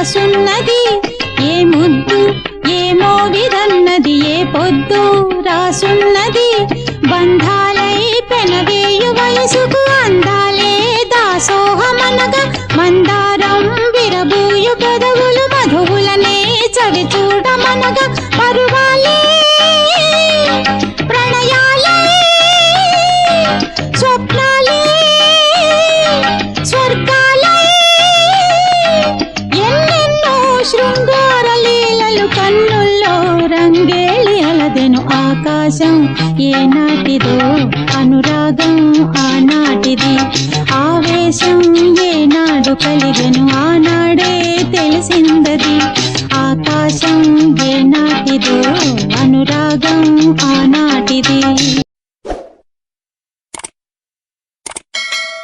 రాసున్నది ఏ ముద్దు ఏమో విధన్నది ఏ పొద్దు రాసున్నది బంధాలై పెనవేయు వయసుకు అందాలే దాసోహమనగా మందారం విరబూయు పెదవులు మధువులనే చవి చూడమనగా పరువాలే ప్రణయాలే స్వప్నాలే స్వర్గాలే ఎన్నెన్నో శృంగార లీలలు కన్నుల్లో రంగేళి అలదెను ఆకాశం ఏనాటిదో అనురాగం ఆనాటిది ఆవేశం ఏనాడు కలిగెను